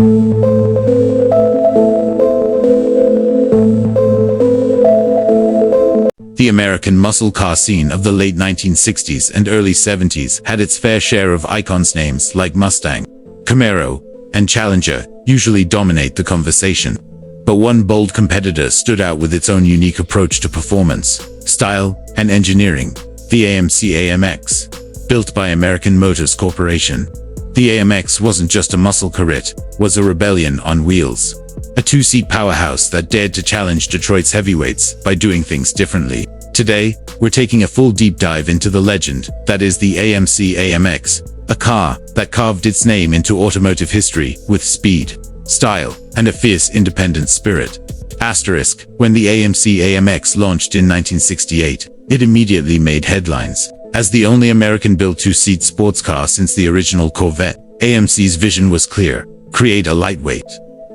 The American muscle car scene of the late 1960s and early 70s had its fair share of icons. Names like Mustang, Camaro, and Challenger usually dominate the conversation. But one bold competitor stood out with its own unique approach to performance, style, and engineering: the AMC AMX. Built by American Motors Corporation, the AMX wasn't just a muscle car, it was a rebellion on wheels. A two-seat powerhouse that dared to challenge Detroit's heavyweights by doing things differently. Today, we're taking a full deep dive into the legend that is the AMC AMX, a car that carved its name into automotive history with speed, style, and a fierce independent spirit. Asterisk, when the AMC AMX launched in 1968, it immediately made headlines. As the only American-built two-seat sports car since the original Corvette, AMC's vision was clear: create a lightweight,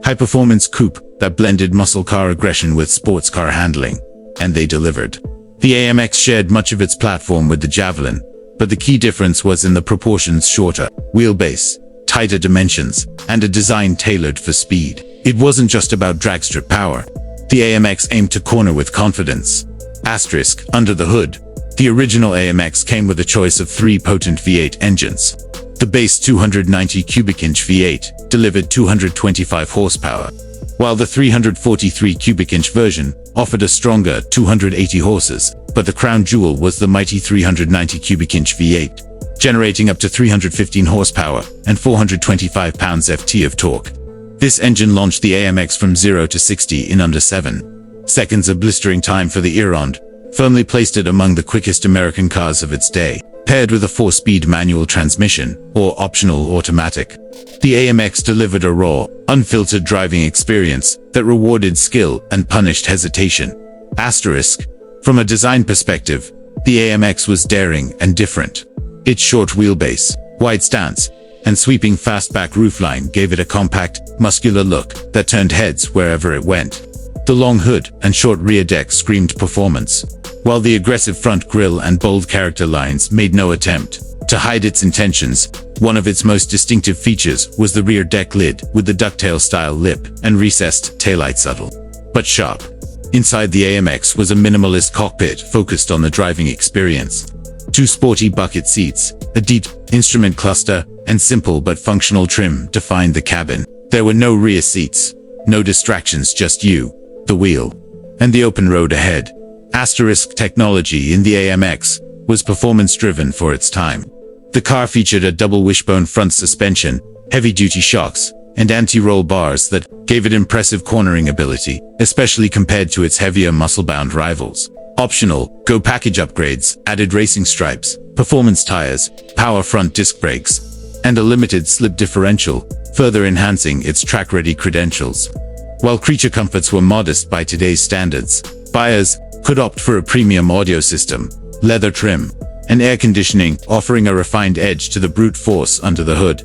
high-performance coupe that blended muscle car aggression with sports car handling. And they delivered. The AMX shared much of its platform with the Javelin, but the key difference was in the proportions: shorter wheelbase, tighter dimensions, and a design tailored for speed. It wasn't just about dragstrip power. The AMX aimed to corner with confidence. Asterisk, under the hood, the original AMX came with a choice of three potent V8 engines. The base 290 cubic inch V8 delivered 225 horsepower, while the 343 cubic inch version offered a stronger 280 horses, but the crown jewel was the mighty 390 cubic inch V8, generating up to 315 horsepower and 425 pounds-ft of torque. This engine launched the AMX from 0 to 60 in under 7 seconds, a blistering time for the era, and firmly placed it among the quickest American cars of its day. Paired with a 4-speed manual transmission, or optional automatic, the AMX delivered a raw, unfiltered driving experience that rewarded skill and punished hesitation. Asterisk, from a design perspective, the AMX was daring and different. Its short wheelbase, wide stance, and sweeping fastback roofline gave it a compact, muscular look that turned heads wherever it went. The long hood and short rear deck screamed performance, while the aggressive front grille and bold character lines made no attempt to hide its intentions. One of its most distinctive features was the rear deck lid with the ducktail-style lip and recessed taillight, subtle but sharp. Inside the AMX was a minimalist cockpit focused on the driving experience. Two sporty bucket seats, a deep instrument cluster, and simple but functional trim defined the cabin. There were no rear seats, no distractions, just you, the wheel, and the open road ahead. Asterisk, technology in the AMX was performance-driven for its time. The car featured a double wishbone front suspension, heavy-duty shocks, and anti-roll bars that gave it impressive cornering ability, especially compared to its heavier muscle-bound rivals. Optional Go package upgrades added racing stripes, performance tires, power front disc brakes, and a limited slip differential, further enhancing its track-ready credentials. While creature comforts were modest by today's standards, buyers could opt for a premium audio system, leather trim, and air conditioning, offering a refined edge to the brute force under the hood.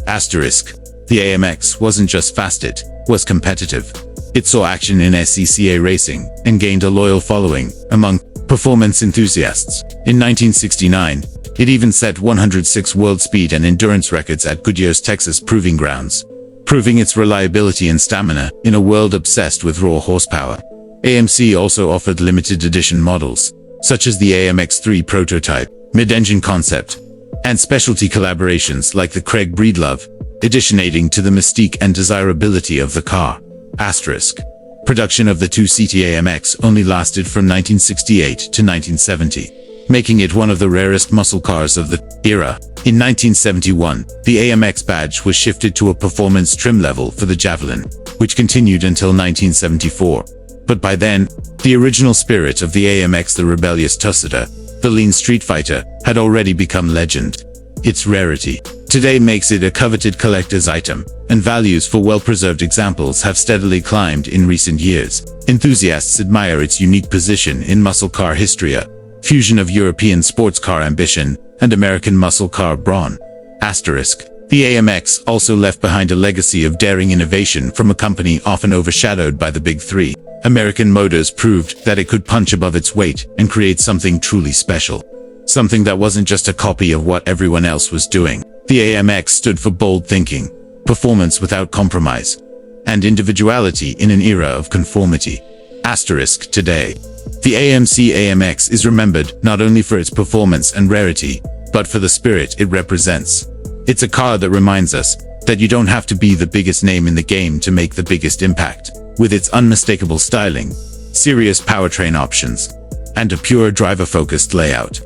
Asterisk, the AMX wasn't just fast, it was competitive. It saw action in SCCA racing and gained a loyal following among performance enthusiasts. In 1969, it even set 106 world speed and endurance records at Goodyear's Texas proving grounds, proving its reliability and stamina in a world obsessed with raw horsepower. AMC also offered limited edition models, such as the AMX3 prototype, mid-engine concept, and specialty collaborations like the Craig Breedlove edition, adding to the mystique and desirability of the car. Asterisk, production of the two-seat AMX only lasted from 1968 to 1970, making it one of the rarest muscle cars of the era. In 1971, the AMX badge was shifted to a performance trim level for the Javelin, which continued until 1974. But by then, the original spirit of the AMX, the rebellious tussiter, the lean street fighter, had already become legend. Its rarity today makes it a coveted collector's item, and values for well-preserved examples have steadily climbed in recent years. Enthusiasts admire its unique position in muscle car history, a fusion of European sports car ambition and American muscle car brawn. Asterisk, the AMX also left behind a legacy of daring innovation from a company often overshadowed by the Big Three. American Motors proved that it could punch above its weight and create something truly special. Something that wasn't just a copy of what everyone else was doing. The AMX stood for bold thinking, performance without compromise, and individuality in an era of conformity. Asterisk today. The AMC AMX is remembered not only for its performance and rarity, but for the spirit it represents. It's a car that reminds us that you don't have to be the biggest name in the game to make the biggest impact. With its unmistakable styling, serious powertrain options, and a pure driver-focused layout,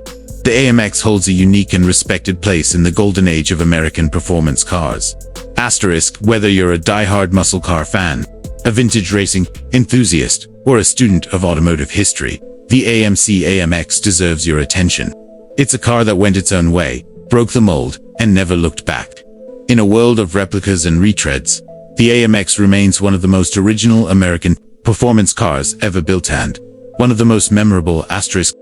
the AMX holds a unique and respected place in the golden age of American performance cars. Asterisk, whether you're a die-hard muscle car fan, a vintage racing enthusiast, or a student of automotive history, the AMC AMX deserves your attention. It's a car that went its own way, broke the mold, and never looked back. In a world of replicas and retreads, the AMX remains one of the most original American performance cars ever built and one of the most memorable. Asterisk